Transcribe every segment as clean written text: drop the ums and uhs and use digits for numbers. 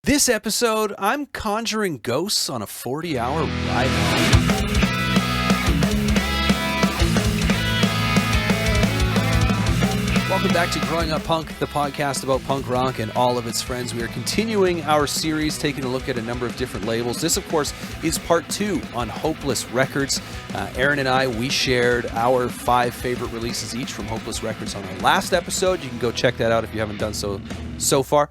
This episode, I'm conjuring ghosts on a 40-hour ride home. Welcome back to Growing Up Punk, the podcast about punk rock and all of its friends. We are continuing our series, taking a look at a number of different labels. This, of course, is part 2 on Hopeless Records. Aaron and I, we shared our 5 favorite releases each from Hopeless Records on our last episode. You can go check that out if you haven't done so far.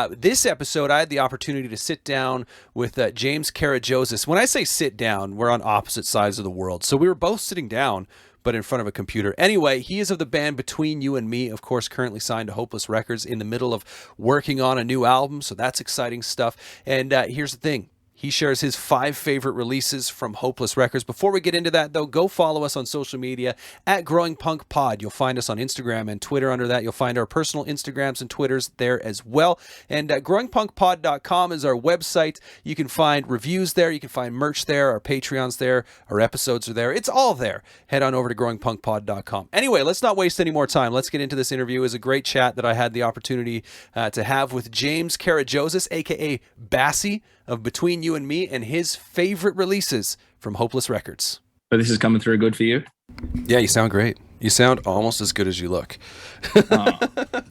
This episode, I had the opportunity to sit down with James Karagiozis. When I say sit down, we're on opposite sides of the world. So we were both sitting down, but in front of a computer. Anyway, he is of the band Between You and Me, of course, currently signed to Hopeless Records, in the middle of working on a new album, so that's exciting stuff. And here's the thing. He shares his 5 favorite releases from Hopeless Records. Before we get into that, though, go follow us on social media at Growing Punk Pod. You'll find us on Instagram and Twitter under that. You'll find our personal Instagrams and Twitters there as well. And growingpunkpod.com is our website. You can find reviews there. You can find merch there. Our Patreon's there. Our episodes are there. It's all there. Head on over to growingpunkpod.com. Anyway, let's not waste any more time. Let's get into this interview. It was a great chat that I had the opportunity to have with James Karagiozis, a.k.a. Bassie, of Between You and Me, and his favorite releases from Hopeless Records. But this is coming through good for you? Yeah, you sound great. You sound almost as good as you look. Oh,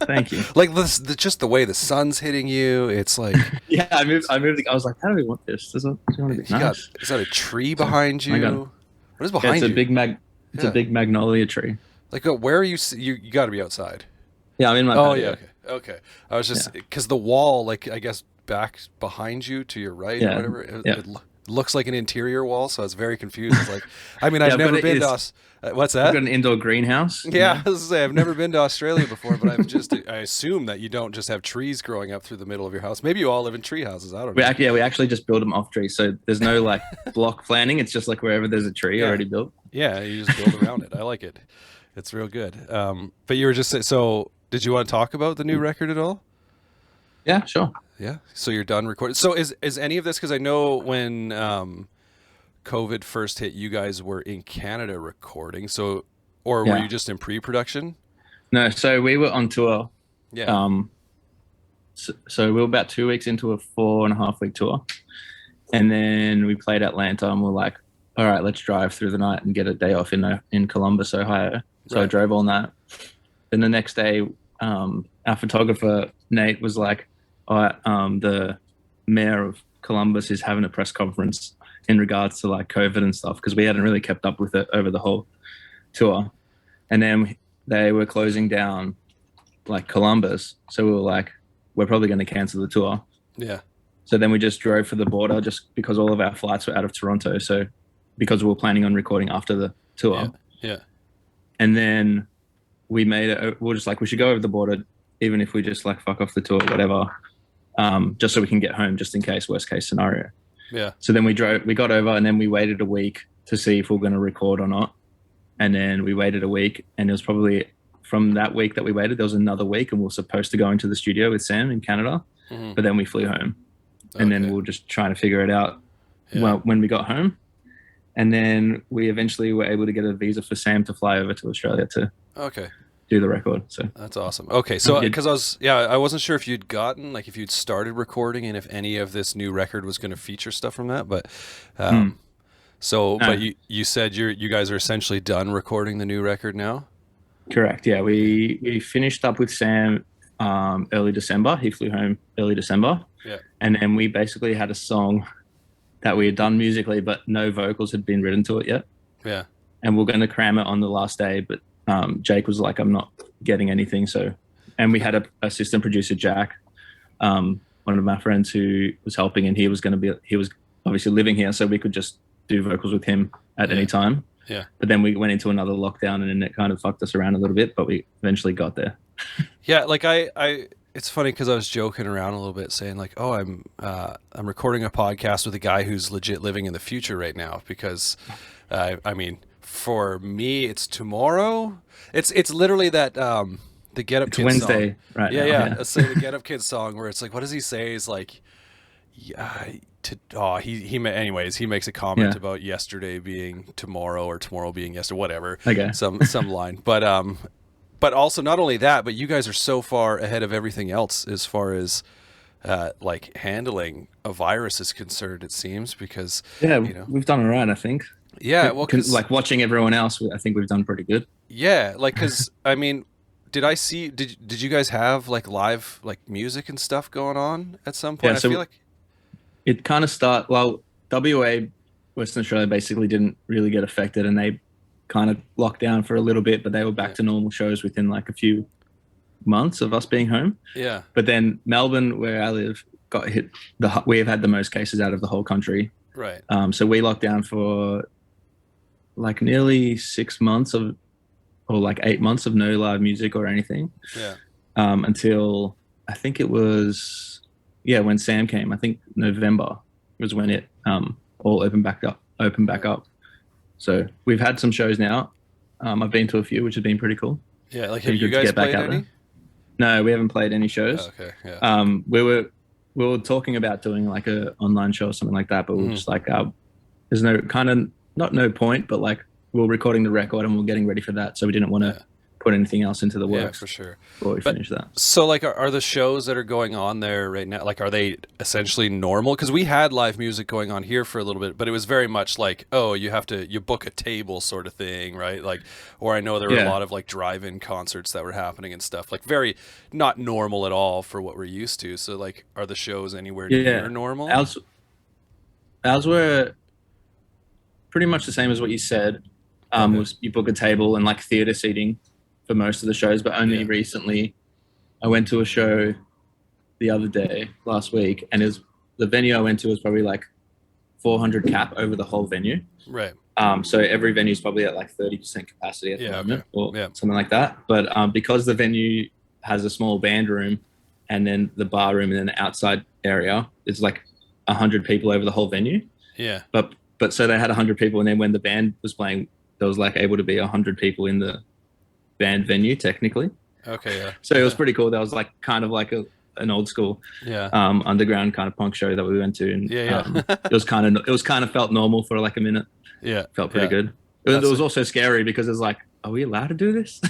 thank you. Like just the way the sun's hitting you, it's like... Yeah, I moved. I was like, how do we want this? Does it want to be nice? Is that a tree behind you? What is behind it's you? It's a big magnolia tree. Like, where are you? You got to be outside. Yeah, I'm in my patio. Yeah, okay. I was just... Because the wall, like, I guess... back behind you to your right or whatever it looks like an interior wall, so I was very confused. It's like, I mean, I've never been to what's that? I've got an indoor greenhouse. Yeah, I was gonna say, I've never been to Australia before, but I assume that you don't just have trees growing up through the middle of your house. Maybe you all live in tree houses. I don't know. We actually just build them off trees, so there's no like block planning. It's just like wherever there's a tree already built. Yeah, you just build around it. I like it. It's real good. But you were just saying, so did you want to talk about the new record at all? Yeah, sure. Yeah. So you're done recording. So is any of this, because I know when COVID first hit, you guys were in Canada recording. So, or were you just in pre-production? No. So we were on tour. Yeah. So we were about 2 weeks into a 4.5-week tour, and then we played Atlanta, and we're like, all right, let's drive through the night and get a day off in Columbus, Ohio. So I drove all night. Then the next day, our photographer Nate was like, the mayor of Columbus is having a press conference in regards to like COVID and stuff, because we hadn't really kept up with it over the whole tour. And then they were closing down like Columbus. So we were like, we're probably going to cancel the tour. Yeah. So then we just drove for the border, just because all of our flights were out of Toronto. So because we were planning on recording after the tour. Yeah. And then we made it, we're just like, we should go over the border, even if we just like fuck off the tour, whatever. Just so we can get home, just in case, worst case scenario. Yeah. So then we got over, and then we waited a week to see if we we're going to record or not. And then we waited a week, and it was probably from that week that we waited, there was another week, and we were supposed to go into the studio with Sam in Canada, but then we flew home. And then we were just trying to figure it out when we got home. And then we eventually were able to get a visa for Sam to fly over to Australia to do the record. So that's awesome. Okay, so because I wasn't sure if if you'd started recording and if any of this new record was going to feature stuff from that, but but you said you guys are essentially done recording the new record now. Correct. Yeah, we finished up with Sam early December. He flew home early December. Yeah, and then we basically had a song that we had done musically, but no vocals had been written to it yet. Yeah, and we're going to cram it on the last day, but Jake was like, I'm not getting anything. So, and we had a assistant producer, Jack, one of my friends who was helping, and he was obviously living here, so we could just do vocals with him at any time. Yeah. But then we went into another lockdown, and then it kind of fucked us around a little bit, but we eventually got there. Yeah. Like it's funny because I was joking around a little bit saying like, oh, I'm recording a podcast with a guy who's legit living in the future right now, because I mean, for me, it's tomorrow. It's literally that the Get Up Kids Wednesday, song. Right? Yeah. Let's say the Get Up Kids song, where it's like, what does he say? He's like, anyways, he makes a comment about yesterday being tomorrow or tomorrow being yesterday, whatever. Okay. Some line, but also not only that, but you guys are so far ahead of everything else as far as like handling a virus is concerned, it seems, because Yeah, you know, we've done all right, I think. yeah, well, because Like watching everyone else, I think we've done pretty good. yeah, like because I mean, did you guys have like live like music and stuff going on at some Yeah, point? I feel so like it kind of well, WA, Western Australia basically didn't really get affected, and they kind of locked down for a little bit, but they were back yeah, to normal shows within like a few months of us being home. yeah, But then Melbourne, where I live, got hit. We have had the most cases out of the whole country. right, So we locked down for like nearly 6 months of, or like 8 months of no live music or anything, yeah, until I think it was, yeah, when Sam came. I think November was when it all opened back yeah, up. So we've had some shows now. I've been to a few, which has been pretty cool. yeah. Like, have Pretty you good to guys get back played out there. any? No, we haven't played any Oh, shows. okay, yeah, We were talking about doing like a online show or something like that, but we are hmm just like, there's no kind of not no point, but like we are recording the record and we are getting ready for that, so we didn't want to yeah, put anything else into the yeah, works for sure. before we But finish that. so, like, are the shows that are going on there right now, like, are they essentially normal? Because we had live music going on here for a little bit, but it was very much like, oh, you book a table sort of thing, right? Like, or I know there were a Yeah, lot of like drive-in concerts that were happening and stuff, like very not normal at all for what we're used to. So, like, are the shows anywhere near yeah. normal? Ours were pretty much the same as what you said. Okay. Was you book a table and like theater seating for most of the shows, but only Yeah. recently I went to a show the other day, last week, and the venue I went to was probably like 400 cap over the whole venue. Right. So every venue is probably at like 30% capacity at the Yeah. Okay. moment, or Yeah. something like that. But because the venue has a small band room, and then the bar room, and then the outside area, it's like 100 people over the whole venue. Yeah. But so they had 100 people, and then when the band was playing, there was like able to be 100 people in the band venue technically. Okay. Yeah. So it was Yeah. pretty cool. That was like kind of like an old school Yeah. underground kind of punk show that we went to, and Yeah. Yeah. it was kind of felt normal for like a minute. Yeah. Felt pretty Yeah. good. It That's was also scary because it's like, are we allowed to do this?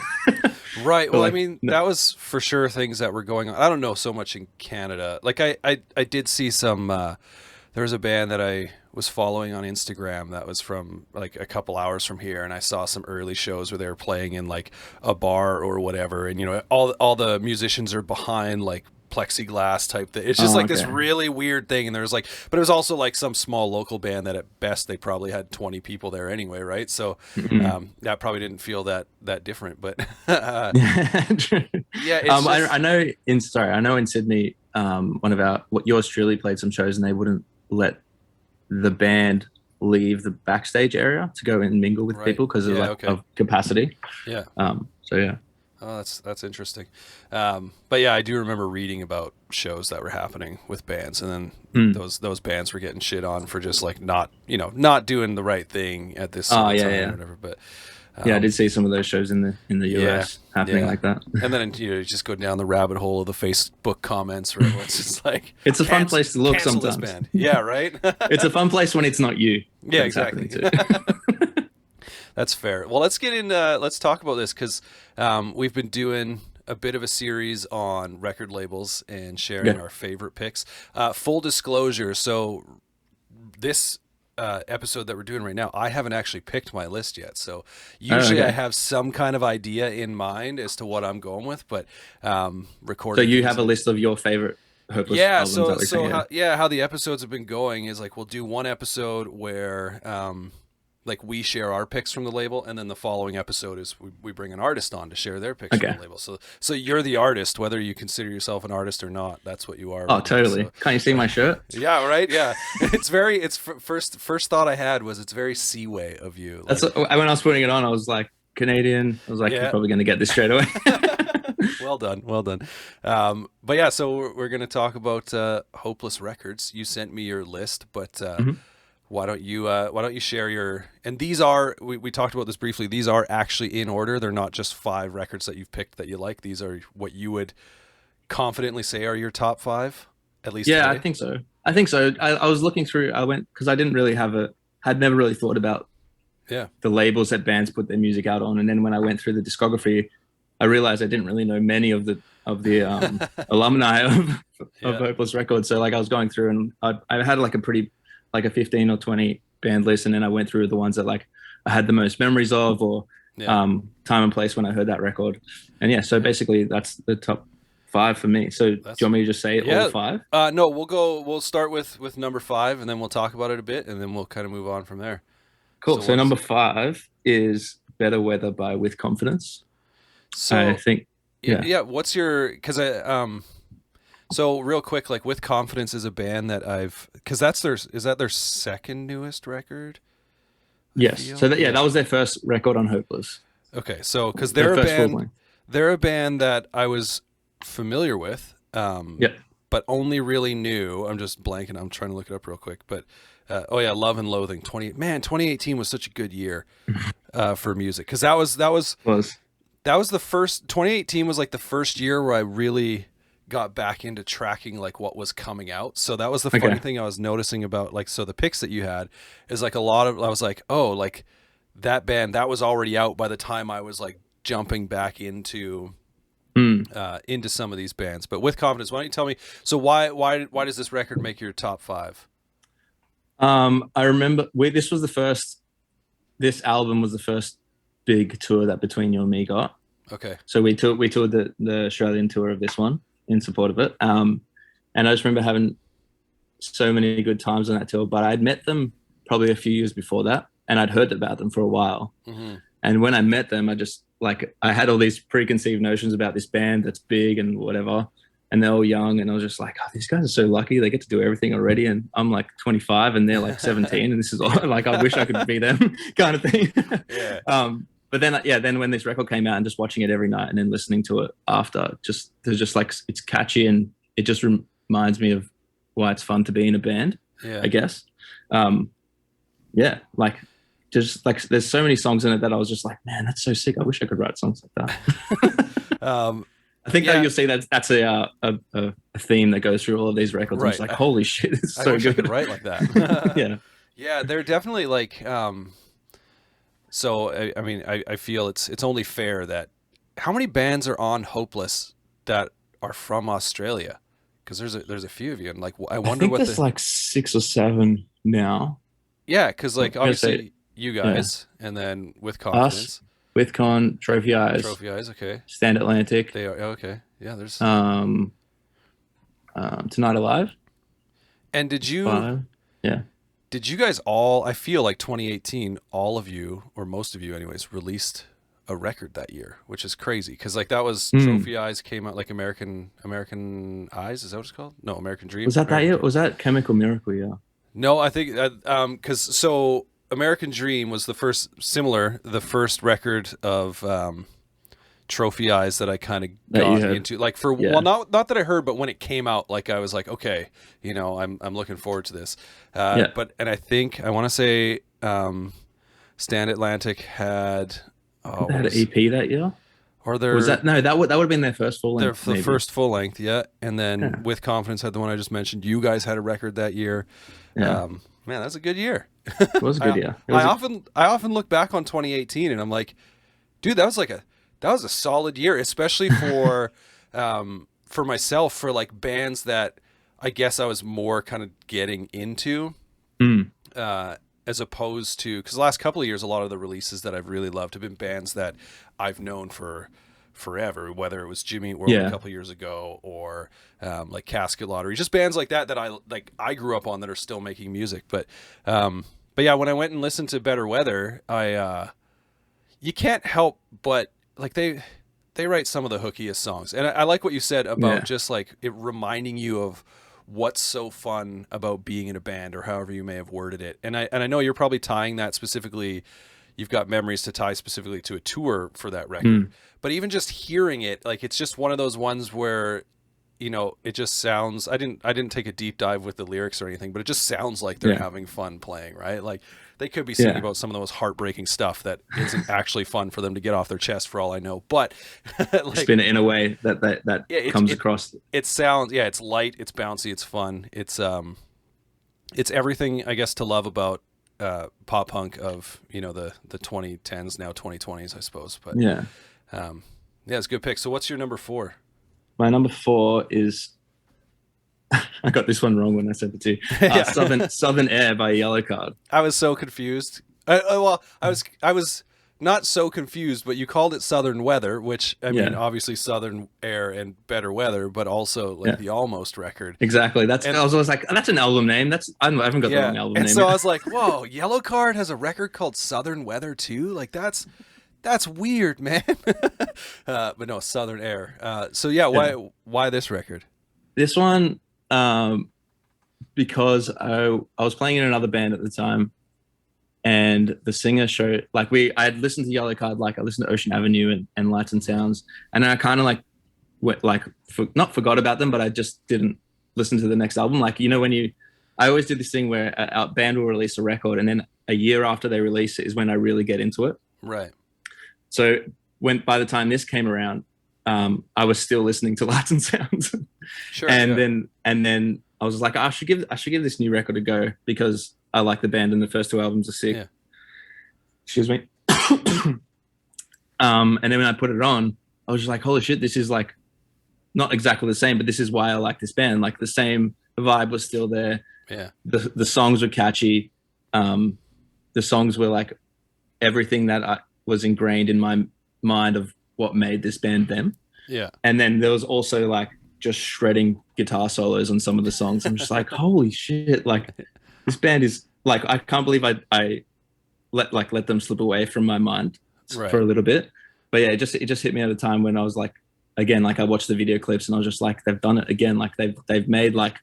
right. But Well, I like, mean, no. that was for sure things that were going on. I don't know so much in Canada. Like I did see some there was a band that I was following on Instagram that was from like a couple hours from here, and I saw some early shows where they were playing in like a bar or whatever, and you know, all the musicians are behind like plexiglass type thing. It's just Oh, like this okay. really weird thing, and there was like, but it was also like some small local band that at best they probably had 20 people there anyway, right? So Mhm. that probably didn't feel that different, but True. yeah, it's just I know in Sydney, one of what yours truly played some shows, and they wouldn't let the band leave the backstage area to go and mingle with right. people because of Yeah, like okay. of capacity. Yeah. So yeah. Oh, that's interesting. But yeah, I do remember reading about shows that were happening with bands, and then Mm. those bands were getting shit on for just like not doing the right thing at this sort Oh of yeah, time or yeah. whatever. But Yeah, I did see some of those shows in the yeah, US happening yeah. like that. And then you just go down the rabbit hole of the Facebook comments where it's just like It's a fun place to look cancel sometimes. this band. Yeah, right. It's a fun place when it's not you. Yeah, that it's exactly. happening to. That's fair. Well, let's talk about this because we've been doing a bit of a series on record labels and sharing Yeah. our favorite picks. Full disclosure, so this episode that we're doing right now, I haven't actually picked my list yet. So usually I Okay. have some kind of idea in mind as to what I'm going with, but So recording. you things have a list of your favorite Hopeless yeah, albums that so we're saying, how the episodes have been going is like we'll do one episode where like we share our picks from the label, and then the following episode is we bring an artist on to share their picks from Okay. the label. So you're the artist, whether you consider yourself an artist or not. That's what you are. Oh, right now. totally. So, Can't you see my shirt? yeah, right. Yeah, first thought I had was it's very Seaway of you. That's Like, when I was putting it on. I was like, Canadian. I was like, Yeah. you're probably going to get this straight away. well done, well done. But yeah, so we're going to talk about Hopeless Records. You sent me your list, but Mhm. why don't you share your? And these are we talked about this briefly. These are actually in order. They're not just 5 records that you've picked that you like. These are what you would confidently say are your top 5, at least. Yeah, today? I think so. I was looking through. I went because I didn't really had never really thought about Yeah, the labels that bands put their music out on, and then when I went through the discography, I realized I didn't really know many of the alumni of Hopeless Records. So like I was going through and I had like a 15 or 20 band list, and then I went through the ones that like I had the most memories of, or time and place when I heard that record. And yeah, so basically that's the top 5 for me. So do you want me to just say all 5? No, we'll start with number 5, and then we'll talk about it a bit, and then we'll kind of move on from there. Cool. So number 5 is Better Weather by With Confidence. So I think what's your, because so real quick, like With Confidence is a band that because is that their second newest record? Yes. So that was their first record on Hopeless. Okay, so because they're a band that I was familiar with, but only really knew. I'm just blanking. I'm trying to look it up real quick, but Love and Loathing. 2018 was such a good year for music, because that was the first. 2018 was like the first year where I really got back into tracking like what was coming out. So that was the funny thing I was noticing about, like, so the picks that you had is like I was like, oh, like that band that was already out by the time I was like jumping back into some of these bands. But With Confidence, why don't you tell me, so why does this record make your top 5? I remember this album was the first big tour that Between You and Me got. Okay. So we toured the Australian tour of this one in support of it. And I just remember having so many good times on that tour, but I'd met them probably a few years before that, and I'd heard about them for a while. Mm-hmm. And when I met them, I had all these preconceived notions about this band that's big and whatever, and they're all young, and I was just like, oh, these guys are so lucky. They get to do everything already, and I'm like 25 and they're like 17, and this is all like, I wish I could be them kind of thing. Yeah. But then when this record came out, and just watching it every night and then listening to it after, there's just like, it's catchy, and it just reminds me of why it's fun to be in a band, I guess. Just like there's so many songs in it that I was just like, man, that's so sick. I wish I could write songs like that. I think that you'll see that's a theme that goes through all of these records. Right. I'm just like, holy shit, it's so good. I could write like that. Yeah, they're definitely like. So I mean, I feel it's only fair that how many bands are on Hopeless that are from Australia? Because there's a few of you, and like I wonder what there's like 6 or 7 now. Yeah, because like obviously you guys, and then With Confidence, With Con, Trophy Eyes, okay, Stand Atlantic. They are okay. Yeah, there's Tonight Alive. And did you? Did you guys all, I feel like 2018, all of you, or most of you anyways, released a record that year, which is crazy. Because like that was Trophy Eyes came out, like American Eyes, is that what it's called? No, American Dream. Was that year? Was that Chemical Miracle, yeah? No, I think, so American Dream was the first record of Trophy Eyes that I kind of got into, like well, not that I heard, but when it came out, like I was like, okay, I'm looking forward to this. But I think I want to say Stand Atlantic had they had an EP that year, or there was that that would have been their first full length. The first full length, and then With Confidence had the one I just mentioned. You guys had a record that year. Man, that's a good year. It was a good year. I often look back on 2018 and I'm like, dude, that was a solid year, especially for myself, for like bands that I guess I was more kind of getting into, as opposed to, because the last couple of years, a lot of the releases that I've really loved have been bands that I've known for forever, whether it was Jimmy Eat World a couple of years ago, or like Casket Lottery, just bands like that I grew up on that are still making music. But yeah, when I went and listened to Better Weather, you can't help but like they write some of the hookiest songs, and I like what you said about just like it reminding you of what's so fun about being in a band, or however you may have worded it. And I know you're probably tying that specifically. You've got memories to tie specifically to a tour for that record, but even just hearing it, like it's just one of those ones where, it just sounds. I didn't take a deep dive with the lyrics or anything, but it just sounds like they're having fun playing, right? Like they could be singing about some of the most heartbreaking stuff that isn't actually fun for them to get off their chest, for all I know. But like, spin it in a way that comes across. It sounds, it's light, it's bouncy, it's fun, it's everything I guess to love about pop punk of the 2010s, now 2020s, I suppose. But Yeah, it's a good pick. So what's your number 4? My number 4 is I got this one wrong when I said the two. Yeah. Southern Air by Yellow Card. I was so confused. Well, I was not so confused, but you called it Southern Weather, which I mean, obviously Southern Air and Better Weather, but also like the Almost record. Exactly. I was always like, that's an album name. I haven't got the wrong album name. And so I was like, whoa, Yellow Card has a record called Southern Weather too? Like that's weird, man. But no, Southern Air. So why this record? This one, because I was playing in another band at the time, and the singer showed like I had listened to Yellow Card, like I listened to Ocean Avenue and Lights and Sounds, and then I kind of like went like not forgot about them, but I just didn't listen to the next album. Like, you know, I always do this thing where our band will release a record, and then a year after they release it is when I really get into it. Right. So by the time this came around, I was still listening to Lights and Sounds. Sure. Then I was like, I should give this new record a go because I like the band and the first 2 albums are sick. Yeah. Excuse me. And then when I put it on, I was just like, holy shit, this is like not exactly the same, but this is why I like this band. Like the same vibe was still there. Yeah. The songs were catchy. The songs were like everything that was ingrained in my mind of what made this band them. Yeah. And then there was also like just shredding guitar solos on some of the songs. I'm just like, holy shit. Like this band is like, I can't believe I let them slip away from my mind for a little bit. But yeah, it just hit me at a time when I was like, again, like I watched the video clips and I was just like, they've done it again. Like they've made like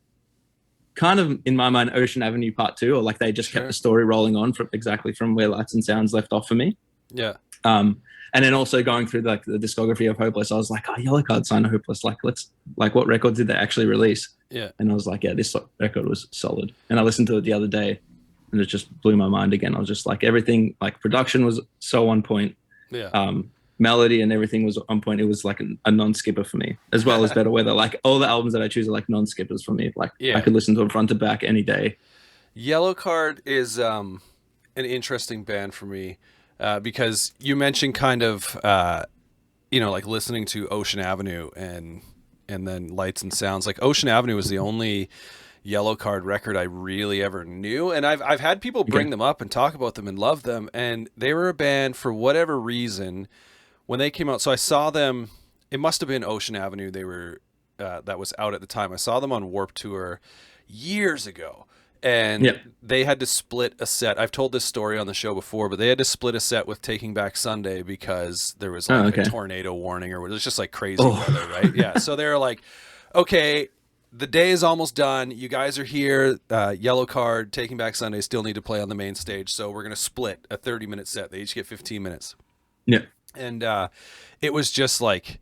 kind of in my mind, Ocean Avenue Part 2, or like they just kept the story rolling on from where Lights and Sounds left off for me. Yeah. And then also going through like the discography of Hopeless, I was like, oh, Yellow Card signed Hopeless. Like, what records did they actually release? Yeah. And I was like, yeah, this record was solid. And I listened to it the other day and it just blew my mind again. I was just like, everything, like production was so on point. Yeah. Melody and everything was on point. It was like a non-skipper for me, as well as Better Weather. Like all the albums that I choose are like non-skippers for me. Like I could listen to them front to back any day. Yellow Card is an interesting band for me. Because you mentioned kind of, like listening to Ocean Avenue and then Lights and Sounds. Like Ocean Avenue was the only Yellow Card record I really ever knew, and I've had people bring them up and talk about them and love them. And they were a band for whatever reason when they came out. So I saw them. It must have been Ocean Avenue. They were that was out at the time. I saw them on Warped Tour years ago. And they had to split a set. I've told this story on the show before, but they had to split a set with Taking Back Sunday because there was like a tornado warning, or it was just like crazy weather, right? Yeah. So they were like, okay, the day is almost done. You guys are here. Yellow Card, Taking Back Sunday still need to play on the main stage. So we're going to split a 30-minute set. They each get 15 minutes. Yeah. And it was just like,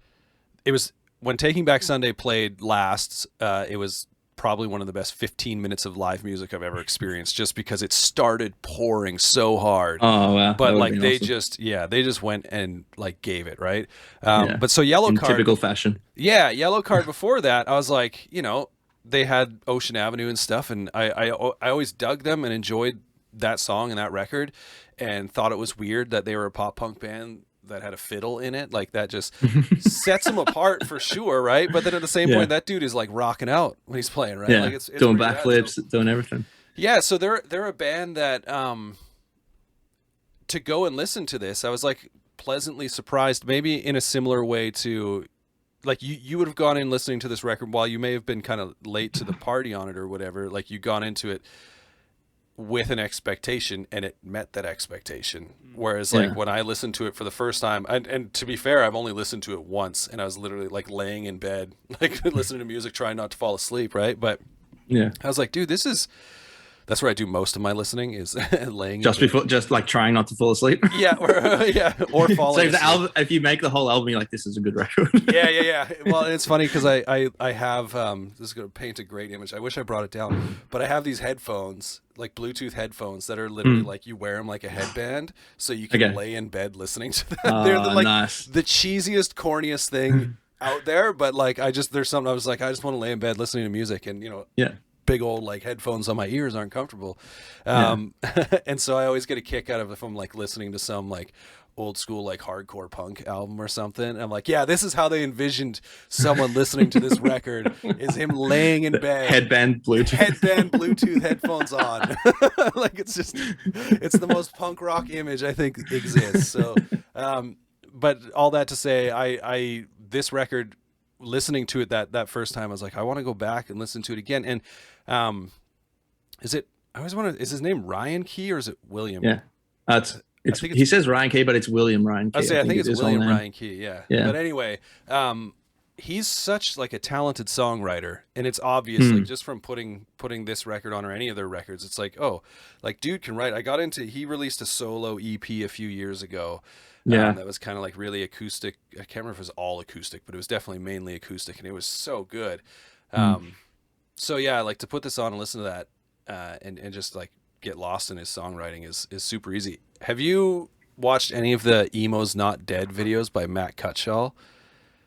when Taking Back Sunday played last, it was probably one of the best 15 minutes of live music I've ever experienced, just because it started pouring so hard. Oh, wow. But like they awesome. they just went and like gave it, right? But so Yellow Card, in typical fashion. Yeah, Yellow Card before that, I was like, they had Ocean Avenue and stuff, and I always dug them and enjoyed that song and that record, and thought it was weird that they were a pop punk band that had a fiddle in it. Like that just sets him apart for sure, right? But then at the same point, that dude is like rocking out when he's playing, right? Yeah, like it's doing backflips, doing everything. Yeah, so they're a band that to go and listen to this, I was like pleasantly surprised, maybe in a similar way to like you would have gone in listening to this record while you may have been kind of late to the party on it or whatever. Like you gone into it with an expectation and it met that expectation. Whereas like when I listened to it for the first time, and to be fair, I've only listened to it once, and I was literally like laying in bed, like listening to music, trying not to fall asleep. Right. But I was like, dude, that's where I do most of my listening is laying just like trying not to fall asleep. Or falling asleep. If you make the whole album, you're like, this is a good record. yeah. Well, it's funny because I have this is going to paint a great image. I wish I brought it down, but I have these headphones, like Bluetooth headphones, that are literally like you wear them like a headband, so you can lay in bed listening to them. They're like the cheesiest, corniest thing out there, but like there's something I was like, I just want to lay in bed listening to music, and big old like headphones on my ears aren't comfortable. And so I always get a kick out of if I'm like listening to some like old school like hardcore punk album or something. And I'm like, yeah, this is how they envisioned someone listening to this record, is him laying in bed, headband Bluetooth headphones on. Like it's the most punk rock image I think exists. So but all that to say, I this record, listening to it that first time, I was like, I want to go back and listen to it again. And is his name Ryan Key or is it William? Yeah. He says Ryan Key, but it's William Ryan Key. I think it's William Ryan Key. Yeah. But anyway, he's such like a talented songwriter, and it's obvious like just from putting this record on or any of their records, it's like, oh, like dude can write. He released a solo EP a few years ago. That was kind of like really acoustic. I can't remember if it was all acoustic, but it was definitely mainly acoustic, and it was so good. So yeah, like to put this on and listen to that, and just like get lost in his songwriting is super easy. Have you watched any of the Emo's Not Dead videos by Matt Cutshall?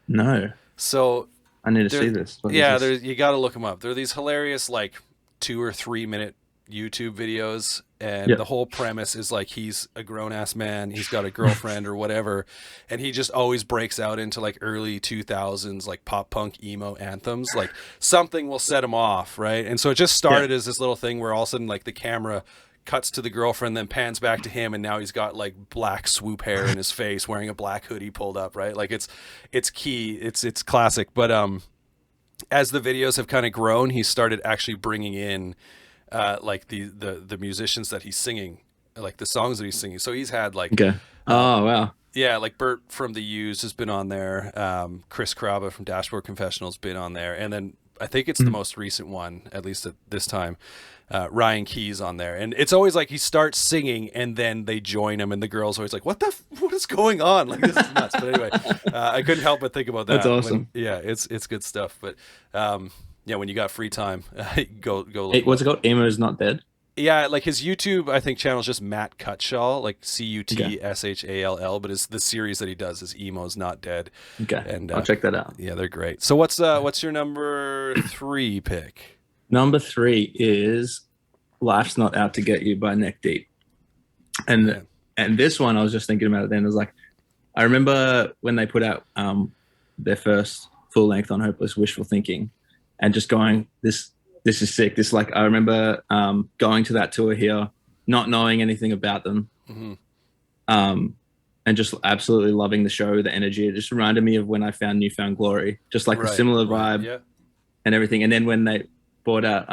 No. So I need to see this. You got to look them up. They're these hilarious like 2 or 3 minute YouTube videos, and the whole premise is like he's a grown-ass man, he's got a girlfriend or whatever, and he just always breaks out into like early 2000s like pop punk emo anthems. Like something will set him off, right? And so it just started as this little thing where all of a sudden like the camera cuts to the girlfriend, then pans back to him, and now he's got like black swoop hair in his face, wearing a black hoodie pulled up, right? Like it's classic. But as the videos have kind of grown, he started actually bringing in like the musicians that he's singing, like the songs that he's singing. So he's had like oh wow, yeah, like Bert from The Used has been on there, Chris Carrabba from Dashboard Confessional's been on there, and then I think it's the most recent one, at least at this time, Ryan Key's on there. And it's always like he starts singing and then they join him, and the girl's always like, what is going on? Like, this is nuts. But anyway, I couldn't help but think about that. That's awesome. It's good stuff. But when you got free time, go look. Hey, what's it called? Emo's Not Dead? Yeah, like his YouTube, I think, channel is just Matt Cutshall, like Cutshall, but the series that he does is Emo's Not Dead. Okay, and I'll check that out. Yeah, they're great. So what's your number 3 pick? Number 3 is Life's Not Out to Get You by Neck Deep. And this one, I was just thinking about it then. I was like, I remember when they put out their first full length on Hopeless Wishful Thinking, and just going, this is sick. This, like, I remember going to that tour here, not knowing anything about them, and just absolutely loving the show, the energy. It just reminded me of when I found Newfound Glory, just like a similar vibe and everything. And then when they brought out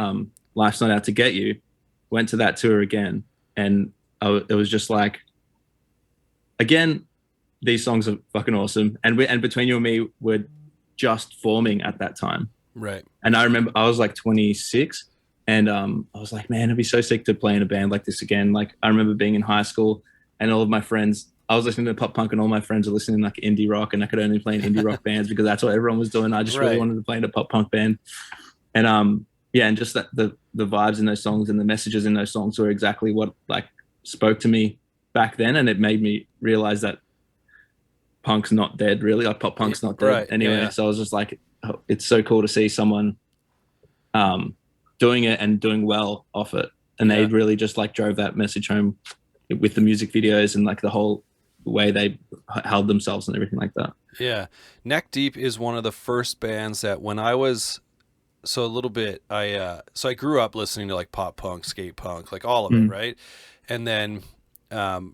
Life's Not Out to Get You, went to that tour again, and it was just like, again, these songs are fucking awesome. And Between You and Me were just forming at that time. Right. And I remember I was like 26, and I was like, man, it'd be so sick to play in a band like this again. Like, I remember being in high school and all of my friends, I was listening to pop punk and all my friends were listening to like indie rock, and I could only play in indie rock bands because that's what everyone was doing. I just really wanted to play in a pop punk band. And and just that the vibes in those songs and the messages in those songs were exactly what like spoke to me back then. And it made me realize that punk's not dead, really. Like pop punk's not dead anyway. So I was just like, it's so cool to see someone doing it and doing well off it. And they really just like drove that message home with the music videos and like the whole way they held themselves and everything like that. Yeah. Neck Deep is one of the first bands that when I was a little bit, I grew up listening to like pop punk, skate punk, like all of it, right? And then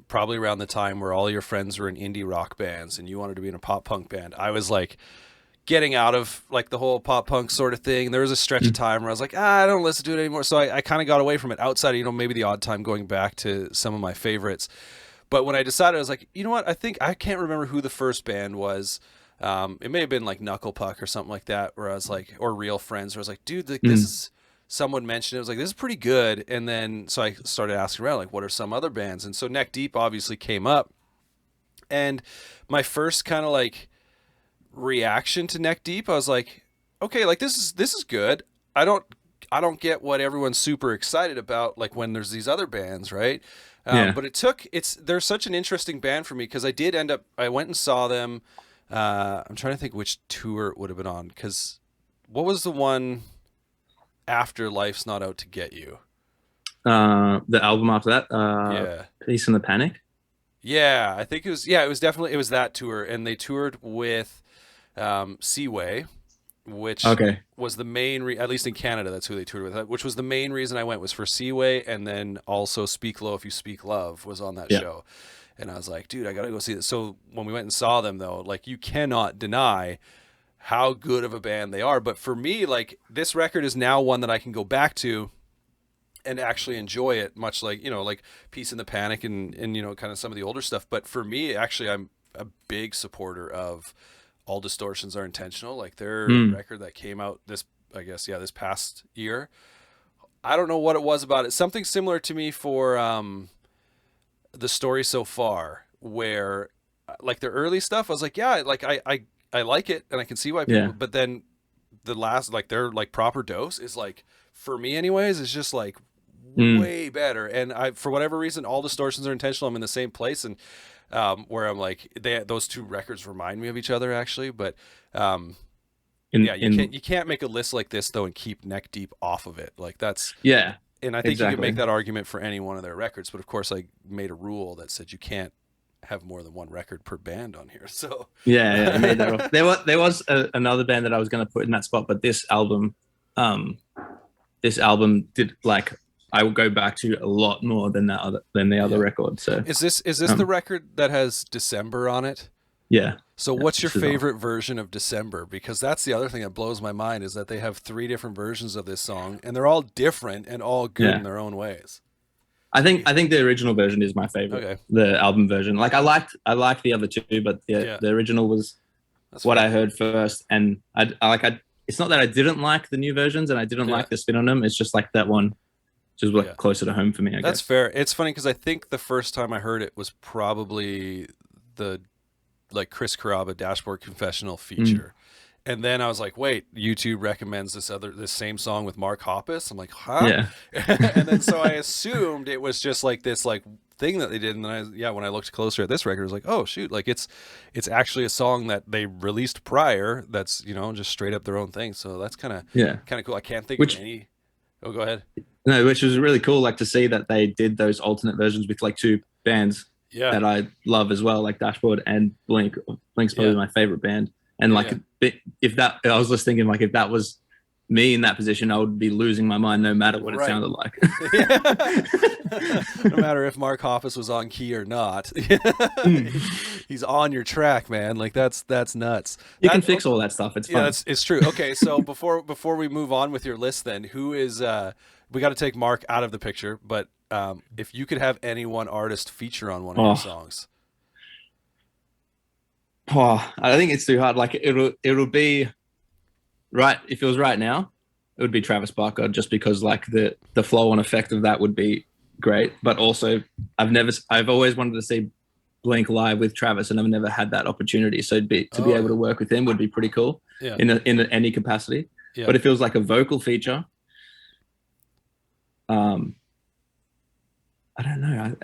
probably around the time where all your friends were in indie rock bands and you wanted to be in a pop punk band, I was like getting out of like the whole pop punk sort of thing. There was a stretch of time where I was like, I don't listen to it anymore. So I kind of got away from it, outside of, maybe the odd time going back to some of my favorites. But when I decided, I was like, you know what? I can't remember who the first band was. It may have been like Knuckle Puck or something like that, where I was like, or Real Friends, where I was like, dude, like, this is, someone mentioned it. I was like, this is pretty good. And then, so I started asking around, like, what are some other bands? And so Neck Deep obviously came up. And my first kind of like reaction to Neck Deep, I was like, okay, like this is good. I don't get what everyone's super excited about, like when there's these other bands, right? But they're such an interesting band for me, because I went and saw them. I'm trying to think which tour it would have been on, because what was the one after Life's Not Out to Get You? The album after that, Yeah. Peace and the Panic. Yeah, I think it was. Yeah, it was definitely, it was that tour, and they toured with Seaway, which Okay. was the main at least in Canada, that's who they toured with. Which was the main reason I went, was for Seaway, and then also Speak Low If You Speak Love was on that Yeah. show, and I was like, dude, I gotta go see this. So when we went and saw them, though, like, you cannot deny how good of a band they are. But for me, like, this record is now one that I can go back to and actually enjoy it, much like, like Peace and the Panic, and kind of some of the older stuff. But for me, actually, I'm a big supporter of All Distortions Are Intentional, like their record that came out this past year. I don't know what it was about it. Something similar to me for The Story So Far, where like their early stuff, I was like, yeah, like I like it, and I can see why people. Yeah. But then the last, like their like Proper Dose is like, for me anyways, is just like way better. And I, for whatever reason, All Distortions Are Intentional, I'm in the same place, and where I'm like, those two records remind me of each other, actually. But you can't make a list like this though and keep Neck Deep off of it. Like, that's, Yeah. and I think exactly. you can make that argument for any one of their records. But of course, I made a rule that said you can't have more than one record per band on here. So I made that up. There was another band that I was going to put in that spot, but this album did, like, I will go back to a lot more than the other record. So is this the record that has December on it? Yeah. So what's your favorite version of December? Because that's the other thing that blows my mind, is that they have 3 different versions of this song, and they're all different and all good in their own ways. I think the original version is my favorite. Okay. The album version. Like, I liked the other two, but the original was what I heard first. And it's not that I didn't like the new versions and I didn't like the spin on them. It's just like that one just like closer to home for me, I guess. That's fair. It's funny because I think the first time I heard it was probably the like Chris Carrabba Dashboard Confessional feature. And then I was like, wait, YouTube recommends this same song with Mark Hoppus. I'm like, huh? Yeah. And then so I assumed it was just like this like thing that they did. And then when I looked closer at this record, I was like, oh shoot, like it's actually a song that they released prior that's, just straight up their own thing. So that's kind of cool. I can't think of any. Oh, go ahead. No, which was really cool, like, to see that they did those alternate versions with like 2 bands that I love as well, like Dashboard and Blink. Blink's probably my favorite band. And I was just thinking, like, if that was me in that position, I would be losing my mind no matter what it sounded like. No matter if Mark Hoppus was on key or not. He's on your track, man. Like, that's nuts. You can fix all that stuff. It's fun. Yeah, it's true. Okay, so before we move on with your list, then, who is we got to take Mark out of the picture, but if you could have any one artist feature on one of your songs. Oh, I think it's too hard. Like, it'll be right. If it was right now, it would be Travis Barker, just because like the flow and effect of that would be great. But also, I've always wanted to see Blink live with Travis, and I've never had that opportunity. So to be able to work with him would be pretty cool in any capacity. Yeah. But if it was like a vocal feature, I don't know.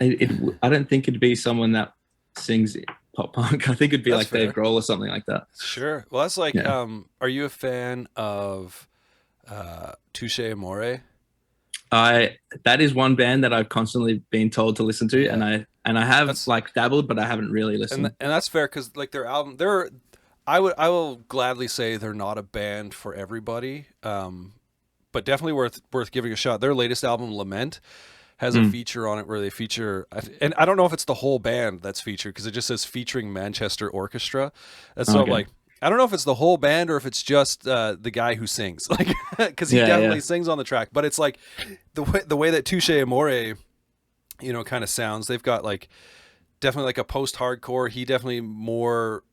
I don't think it'd be someone that sings pop punk. I think it'd be like fair. Dave Grohl or something like that. Sure. Well, that's like, are you a fan of Touche Amore? That is one band that I've constantly been told to listen to, and I have like dabbled, but I haven't really listened. And that's fair, because like their album, I will gladly say they're not a band for everybody, but definitely worth giving a shot. Their latest album, Lament, has a feature on it where they feature, and I don't know if it's the whole band that's featured, because it just says featuring Manchester Orchestra. And so I'm like, I don't know if it's the whole band or if it's just the guy who sings, like, because he definitely sings on the track. But it's like the way that Touche Amore, kind of sounds. They've got like definitely like a post-hardcore. He definitely more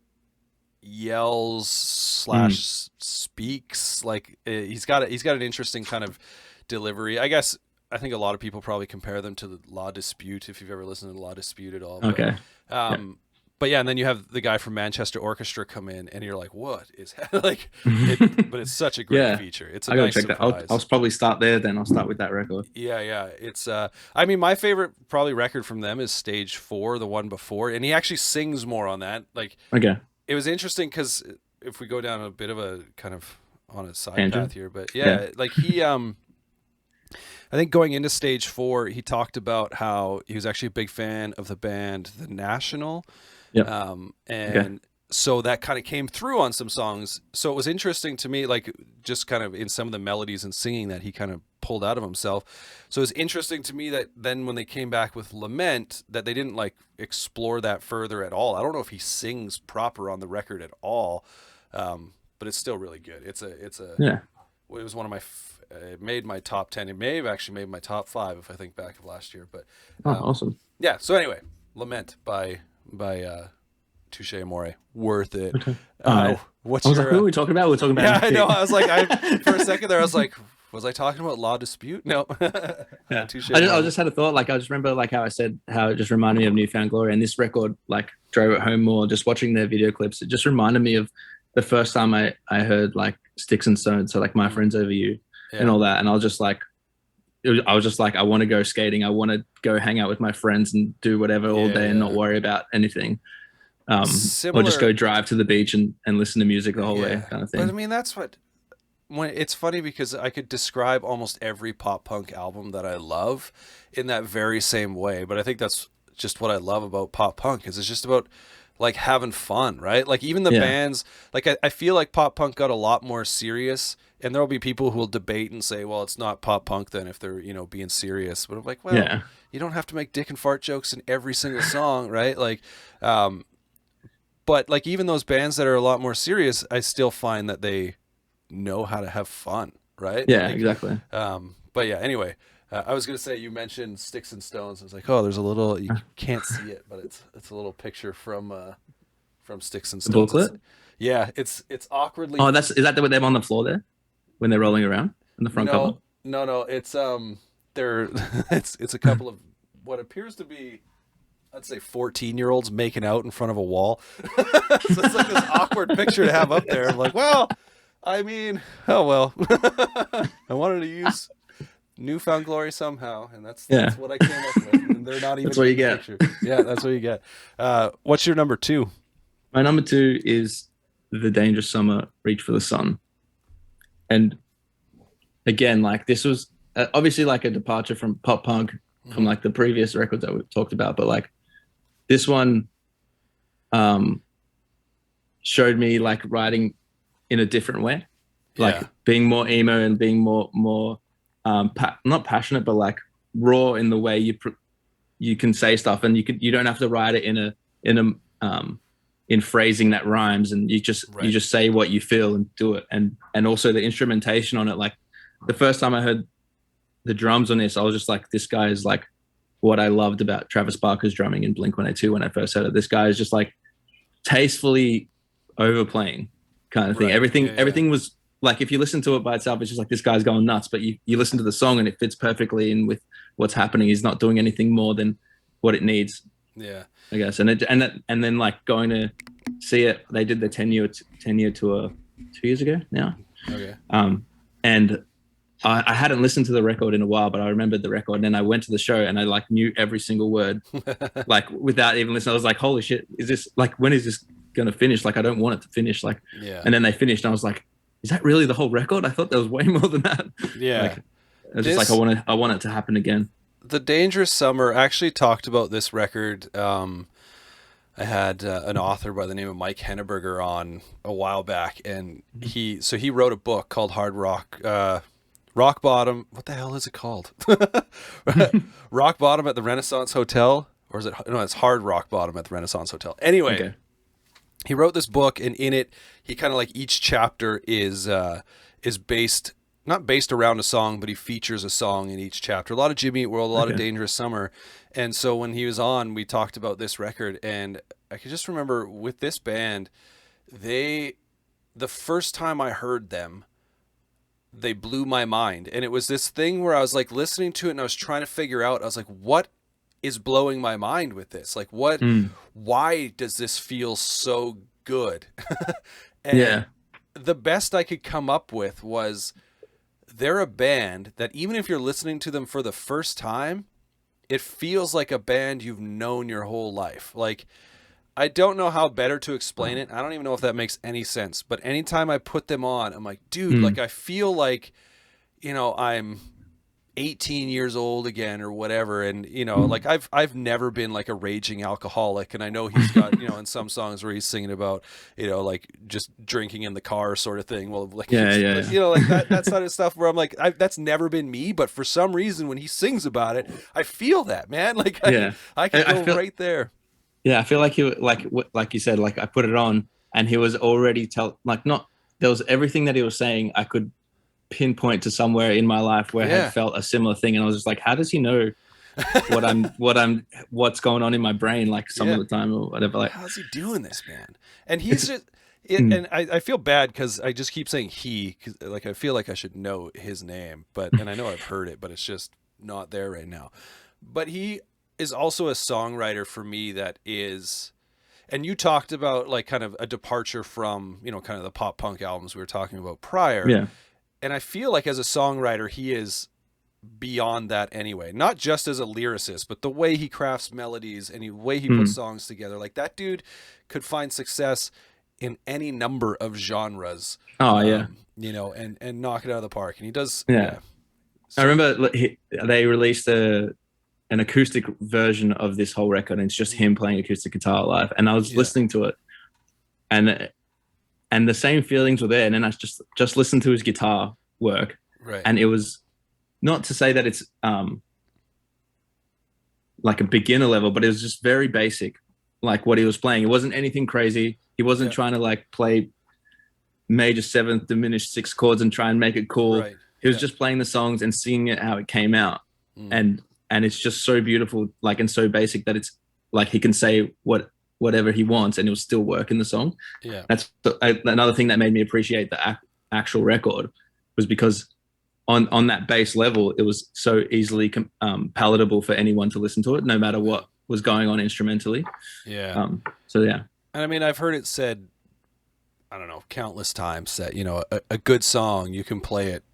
yells / speaks. Like, he's got an interesting kind of delivery, I guess. I think a lot of people probably compare them to the La Dispute, if you've ever listened to La Dispute at all. But, okay. But and then you have the guy from Manchester Orchestra come in, and you're like, what is like? But it's such a great feature. It's a nice surprise. I'll probably start there. Then I'll start with that record. Yeah. It's I mean, my favorite probably record from them is Stage 4, the one before, and he actually sings more on that. Like, it was interesting because if we go down a bit of a kind of on a side path here, but like I think going into stage 4, he talked about how he was actually a big fan of the band The National. Yep. And Okay. so that kind of came through on some songs. So it was interesting to me, like just kind of in some of the melodies and singing that he kind of pulled out of himself. So it was interesting to me that then when they came back with Lament, that they didn't like explore that further at all. I don't know if he sings proper on the record at all, but it's still really good. Yeah. It was one of my, it made my top 10. It may have actually made my top 5 if I think back of last year. But Oh, awesome. yeah. So anyway, Lament by Touche Amore, worth it. Okay. What's I was your? like, who are we talking about? We're talking about. Yeah, I Nick know. Cave. I was like, for a second there, I was like, was I talking about Law Dispute? No. Yeah. Touche I Amore. just had a thought. Like I just remember, like how I said, how it just reminded me of Newfound Glory, and this record like drove it home more. Just watching their video clips, it just reminded me of the first time I heard like Sticks and Stones, so like My Friends Over You, and all that, and I was just like. I was just like, I want to go skating. I want to go hang out with my friends and do whatever all day and not worry about anything. Or just go drive to the beach and listen to music the whole way kind of thing. But I mean, that's what, when it's funny because I could describe almost every pop punk album that I love in that very same way. But I think that's just what I love about pop punk, is it's just about like having fun, right? Like even the bands, like I feel like pop punk got a lot more serious, and there'll be people who will debate and say, well, it's not pop punk then if they're, you know, being serious. But I'm like, well, you don't have to make dick and fart jokes in every single song, right? Like, but like even those bands that are a lot more serious, I still find that they know how to have fun, right? Yeah, like, exactly. But yeah, anyway, I was gonna say, you mentioned Sticks and Stones. I was like, oh, there's a little, you can't see it, but it's a little picture from Sticks and The Stones. booklet. It's awkwardly. Oh, is that with them on the floor there when they're rolling around in the front cover? No. It's they're it's a couple of what appears to be, I'd say 14-year-olds making out in front of a wall. So it's like this awkward picture to have up there. I'm like, well, I mean, oh well. I wanted to use Newfound Glory somehow, and that's what I came up with. And they're not even. That's what you get. Picture. Yeah, that's what you get. What's your number 2? My number 2 is The Dangerous Summer, Reach for the Sun. And again, like this was obviously like a departure from pop punk, from like the previous records that we've talked about, but like this one showed me like writing in a different way, like being more emo and being more not passionate, but like raw in the way you can say stuff, and you don't have to write it in phrasing that rhymes, and you just say what you feel and do it. And also the instrumentation on it, like the first time I heard the drums on this, I was just like, this guy is like what I loved about Travis Barker's drumming in Blink-182 when I first heard it. This guy is just like tastefully overplaying kind of thing. Everything was like, if you listen to it by itself, it's just like this guy's going nuts, but you listen to the song and it fits perfectly in with what's happening. He's not doing anything more than what it needs. Yeah, I guess. And then like going to see it, they did the 10-year tour 2 years ago now. Okay. And I hadn't listened to the record in a while, but I remembered the record. And then I went to the show and I like knew every single word, like without even listening. I was like, holy shit, is this like, when is this going to finish? Like, I don't want it to finish. Like, and then they finished and I was like, is that really the whole record? I thought there was way more than that. Yeah. Like, I was just like, I want it to happen again. The Dangerous Summer actually talked about this record. I had an author by the name of Mike Henneberger on a while back, and he wrote a book called Hard Rock, Rock Bottom. What the hell is it called? Rock Bottom at the Renaissance Hotel, or is it? No, it's Hard Rock Bottom at the Renaissance Hotel. Anyway, he wrote this book, and in it, he kind of like each chapter is based. Not based around a song, but he features a song in each chapter. A lot of Jimmy Eat World, a lot of Dangerous Summer. And so when he was on, we talked about this record. And I can just remember with this band, the first time I heard them, they blew my mind. And it was this thing where I was like listening to it and I was trying to figure out, I was like, what is blowing my mind with this? Like why does this feel so good? And the best I could come up with was, they're a band that even if you're listening to them for the first time, it feels like a band you've known your whole life. Like, I don't know how better to explain it. I don't even know if that makes any sense. But anytime I put them on, I'm like, dude, like I feel like, you know, I'm 18 years old again or whatever, and like I've never been like a raging alcoholic, and I know he's got in some songs where he's singing about like just drinking in the car sort of thing. Well, like like that sort of stuff where I'm like, that's never been me, but for some reason when he sings about it, I feel that, man. Like I can go right there. Yeah, I feel like he like you said, like I put it on and he was already there was everything that he was saying I could pinpoint to somewhere in my life where I had felt a similar thing, and I was just like, how does he know what's going on in my brain like some of the time or whatever? Like, how's he doing this, man? And he's just and I feel bad because I just keep saying he, cause like I feel like I should know his name, and I know I've heard it, but it's just not there right now. But he is also a songwriter for me that is, and you talked about like kind of a departure from kind of the pop punk albums we were talking about prior. Yeah. And I feel like as a songwriter, he is beyond that anyway. Not just as a lyricist, but the way he crafts melodies and the way he puts songs together. Like that dude could find success in any number of genres. Oh, yeah. And knock it out of the park. And he does. Yeah. I remember they released an acoustic version of this whole record, and it's just him playing acoustic guitar live. And I was listening to it, and the same feelings were there. And then I just listened to his guitar work. Right. And it was not to say that it's like a beginner level, but it was just very basic, like what he was playing. It wasn't anything crazy. He wasn't trying to like play major seventh diminished sixth chords and try and make it cool. Right. He was just playing the songs and singing it how it came out. And it's just so beautiful, like, and so basic that it's like he can say whatever he wants and it'll still work in the song. Yeah. That's another thing that made me appreciate the actual record, was because on that base level, it was so easily palatable for anyone to listen to it, no matter what was going on instrumentally. Yeah. And I mean, I've heard it said, I don't know, countless times that, a good song, you can play it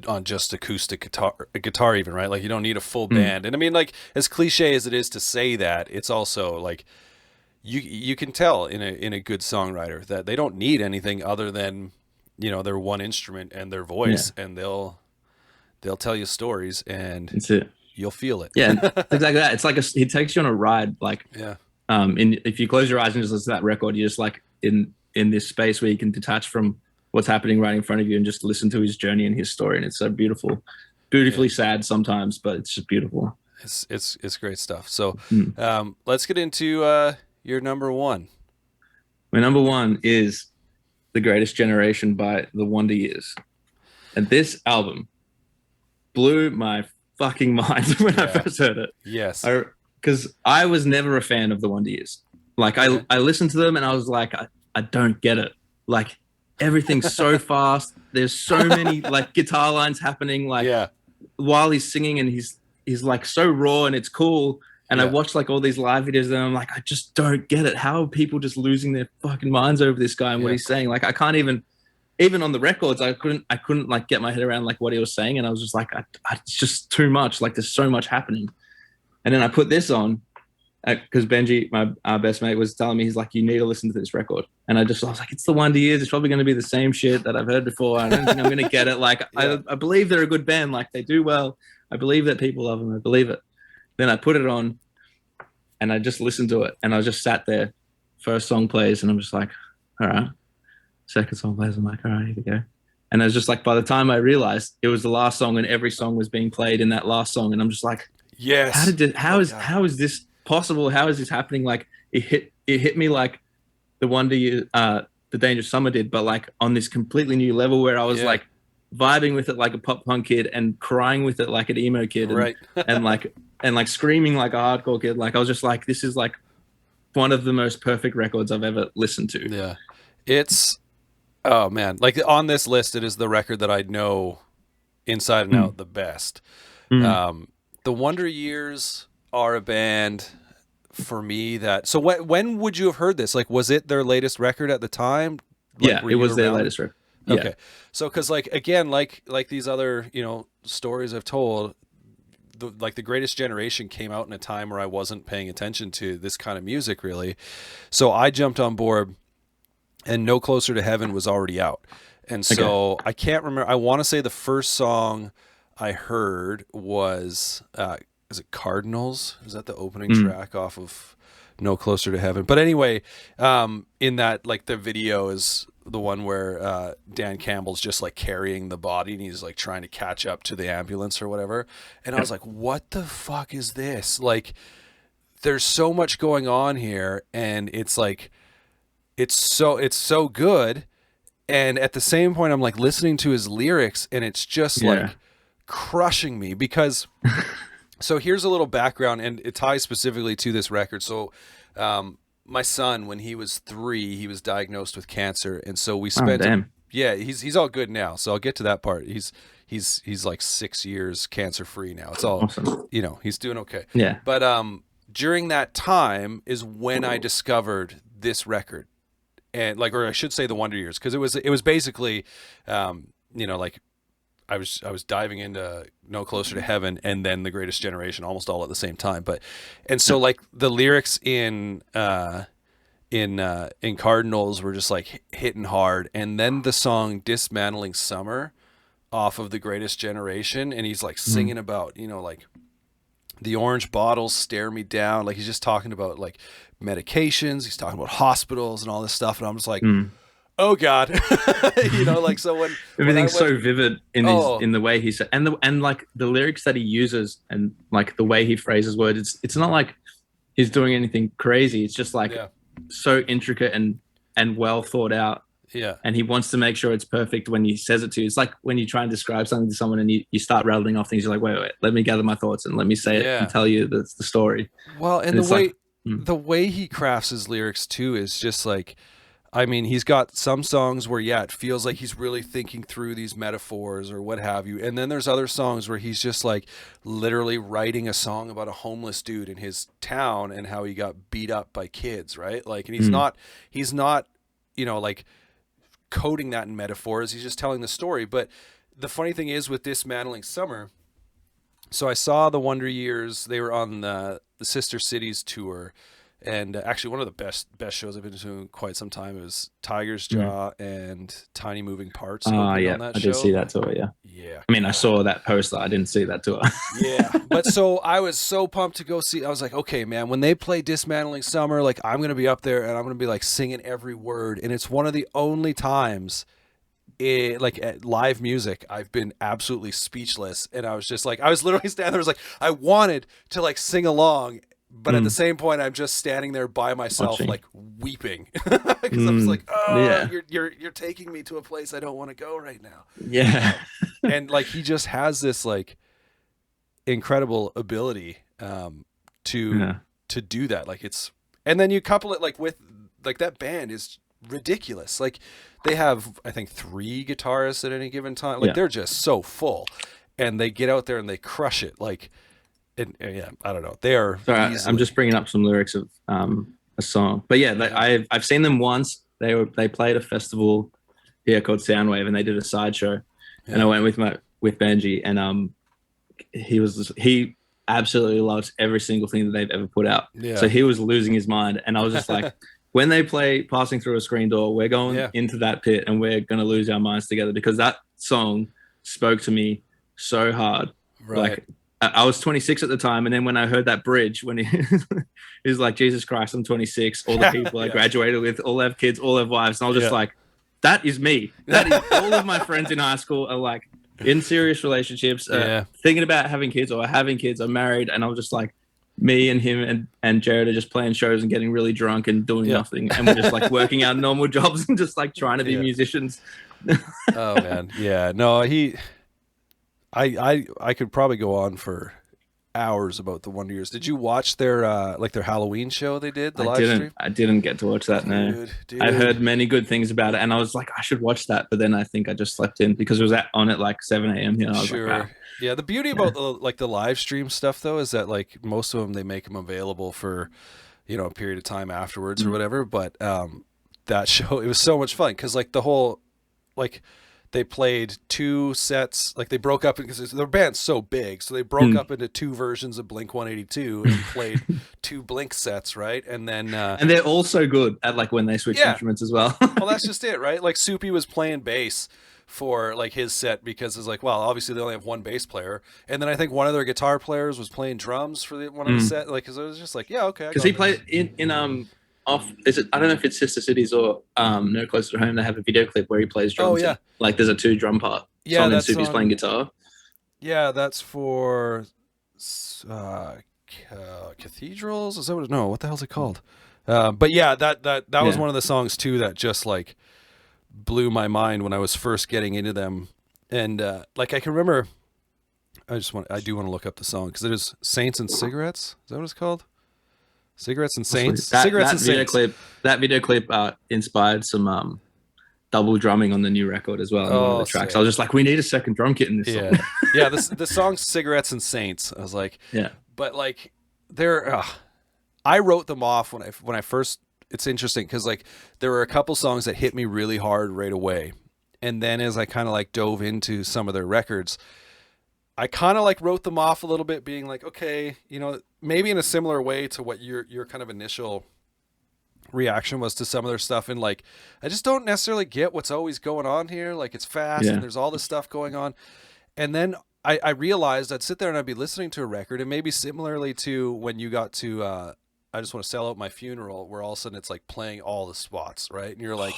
on just acoustic guitar even, right? Like you don't need a full band. And I mean, like as cliche as it is to say that, it's also like you can tell in a good songwriter that they don't need anything other than their one instrument and their voice, and they'll tell you stories and that's it. You'll feel it. Yeah, it's exactly that. It's like it takes you on a ride. Like if you close your eyes and just listen to that record, you're just like in this space where you can detach from what's happening right in front of you and just listen to his journey and his story. And it's so beautifully sad sometimes, but it's just beautiful. It's great stuff. So let's get into your number one. My number one is The Greatest Generation by The Wonder Years. And this album blew my fucking mind when I first heard it. Yes. Because I was never a fan of The Wonder Years. Like I listened to them and I was like, I don't get it. Like everything's so fast. There's so many like guitar lines happening like while he's singing, and he's like so raw and it's cool. And I watched like all these live videos and I'm like, I just don't get it. How are people just losing their fucking minds over this guy and what he's saying? Like I can't even on the records, I couldn't like get my head around like what he was saying. And I was just like, it's just too much. Like there's so much happening. And then I put this on because Benji, our best mate, was telling me, he's like, you need to listen to this record. And I was like, it's The Wonder Years. It's probably going to be the same shit that I've heard before. I don't think I'm going to get it. Like I believe they're a good band. Like they do well. I believe that people love them. I believe it. Then I put it on and I just listened to it. And I just sat there. First song plays and I'm just like, all right. Second song plays. I'm like, all right, here we go. And I was just like, by the time I realized it was the last song and every song was being played in that last song. And I'm just like, yes, how is this possible? How is this happening? Like it hit me like The Wonder Years, The Dangerous Summer did, but like on this completely new level where I was like vibing with it like a pop punk kid and crying with it like an emo kid, and like screaming like a hardcore kid. Like I was just like, this is like one of the most perfect records I've ever listened to. Yeah, it's oh man, like on this list, it is the record that I know inside and out the best. The Wonder Years are a band for me that. So when would you have heard this? Like, was it their latest record at the time? Like, it was their latest record. Yeah. Okay, so because like again, like these other stories I've told, the Greatest Generation came out in a time where I wasn't paying attention to this kind of music really, so I jumped on board, and No Closer to Heaven was already out, and so I can't remember. I want to say the first song I heard was is it Cardinals? Is that the opening Mm. track off of No Closer to Heaven? But anyway, in that, like, the video is the one where Dan Campbell's just like carrying the body and he's like trying to catch up to the ambulance or whatever. And I was like, what the fuck is this? Like, there's so much going on here, and it's like it's so good. And at the same point, I'm like listening to his lyrics, and it's just like crushing me because. So here's a little background, and it ties specifically to this record. So, my son, when he was 3, he was diagnosed with cancer, and so we spent. He's all good now. So I'll get to that part. He's like 6 years cancer free now. It's all Awesome. he's doing okay. Yeah. But during that time is when I discovered this record, and like, or I should say, the Wonder Years, because it was basically, like. I was diving into No Closer to Heaven and then The Greatest Generation almost all at the same time. And so like the lyrics in Cardinals were just like hitting hard, and then the song Dismantling Summer off of The Greatest Generation, and he's like singing about, like the orange bottles stare me down. Like, he's just talking about like medications, he's talking about hospitals and all this stuff, and I'm just like, oh God, like, so when everything's so vivid in in the way he said, and like the lyrics that he uses, and like the way he phrases words, it's not like he's doing anything crazy. It's just like so intricate and well thought out. Yeah. And he wants to make sure it's perfect when he says it to you. It's like when you try and describe something to someone and you start rattling off things, you're like, wait, let me gather my thoughts and let me say it and tell you the story. Well, and the way he crafts his lyrics too is just like, I mean, he's got some songs where, it feels like he's really thinking through these metaphors or what have you. And then there's other songs where he's just like literally writing a song about a homeless dude in his town and how he got beat up by kids, right? Like, and he's not, like coding that in metaphors. He's just telling the story. But the funny thing is with Dismantling Summer, so I saw the Wonder Years. They were on the Sister Cities tour. And actually, one of the best shows I've been to in quite some time is Tiger's Jaw and Tiny Moving Parts. I did see that tour. Yeah. I mean, I saw that poster. I didn't see that tour. But so I was so pumped to go see. I was like, okay, man, when they play Dismantling Summer, like, I'm gonna be up there and I'm gonna be like singing every word. And it's one of the only times, like at live music, I've been absolutely speechless. And I was just like, I was literally standing there. I was like, I wanted to like sing along. But at the same point, I'm just standing there by myself, watching, like weeping, because I'm just like, you're taking me to a place I don't want to go right now. Yeah, and like he just has this like incredible ability to do that. Like, it's, and then you couple it like with like that band is ridiculous. Like, they have, I think, 3 guitarists at any given time. Like, they're just so full, and they get out there and they crush it. Like. I don't know. They are. Sorry, I'm just bringing up some lyrics of a song, but I've seen them once. They played a festival here called Soundwave, and they did a sideshow, and I went with Benji, and he absolutely loves every single thing that they've ever put out. Yeah. So he was losing his mind, and I was just like, when they play Passing Through a Screen Door, we're going into that pit, and we're going to lose our minds together, because that song spoke to me so hard. Right. Like, I was 26 at the time, and then when I heard that bridge, when he's like, Jesus Christ, I'm 26. All the people I graduated with all have kids, all have wives. And I was just like, that is me. That is all of my friends in high school are like in serious relationships, thinking about having kids or having kids, are married. And I was just like, me and him and Jared are just playing shows and getting really drunk and doing nothing. And we're just like working our normal jobs and just like trying to be musicians. Oh, man. Yeah. No, I could probably go on for hours about the Wonder Years. Did you watch their their Halloween show they did, the live stream? I didn't get to watch that, no. Dude. I heard many good things about it, and I was like, I should watch that, but then I think I just slept in because it was on at like 7 a.m. I was like, wow. Yeah, the beauty about the live stream stuff, though, is that like most of them, they make them available for, a period of time afterwards or whatever, but that show, it was so much fun because like the whole, like, they played 2 sets, like they broke up because their band's so big, so they broke up into 2 versions of Blink 182 and played 2 Blink sets, right? And then and they're all so good at like when they switch instruments as well. Well, that's just it, right? Like Soupy was playing bass for like his set because it's like, well, obviously they only have one bass player, and then I think one of their guitar players was playing drums for one of the set. Like, cause it was just like, yeah, okay. Because he played in off. Is it? I don't know if it's Sister Cities or No Closer to Home. They have a video clip where he plays drums. Oh yeah, like there's a 2 drum part. Yeah, song that's and Subi's on, playing guitar. Yeah, that's for Cathedrals. Is that what? No, what the hell's it called? But yeah, that was one of the songs too that just like blew my mind when I was first getting into them, and like I can remember. I do want to look up the song because it is Saints and Cigarettes. Is that what it's called? Cigarettes and Saints. Cigarettes and Saints. That video clip inspired some double drumming on the new record as well. On one of the tracks, sick. I was just like, we need a second drum kit in this song. Yeah. The song Cigarettes and Saints. I was like, yeah. But like, I wrote them off when I first. It's interesting because like there were a couple songs that hit me really hard right away, and then as I kind of like dove into some of their records, I kind of like wrote them off a little bit, being like, okay, you know, maybe in a similar way to what your kind of initial reaction was to some of their stuff. And like, I just don't necessarily get what's always going on here. Like it's fast and there's all this stuff going on. And then I realized I'd sit there and I'd be listening to a record, and maybe similarly to when you got to, I Just Want to Sell Out My Funeral, where all of a sudden it's like playing all the spots, right? And you're like,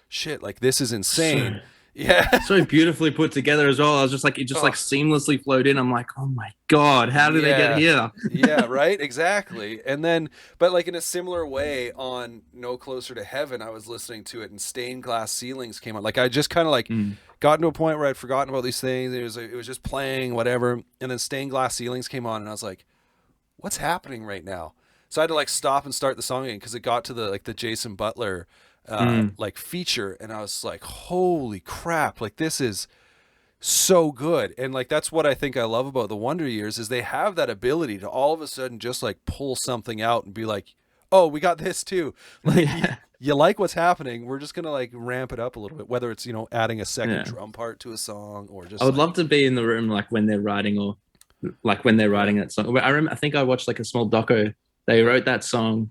shit, like this is insane. Yeah. So beautifully put together as well. I was just like, it just like seamlessly flowed in. I'm like, oh my God, how did they get here? Yeah, right. Exactly. And then, but like in a similar way on No Closer to Heaven, I was listening to it and Stained Glass Ceilings came on. Like I just kind of like gotten to a point where I'd forgotten about these things. It was just playing whatever. And then Stained Glass Ceilings came on and I was like, what's happening right now? So I had to like stop and start the song again because it got to the Jason Butler like feature, and I was like, holy crap, like this is so good. And like that's what I think I love about the Wonder Years is they have that ability to all of a sudden just like pull something out and be like, oh, we got this too. Like you like what's happening, we're just gonna like ramp it up a little bit, whether it's, you know, adding a second drum part to a song or just I would love to be in the room like when they're writing that song. I think I watched like a small doco. They wrote that song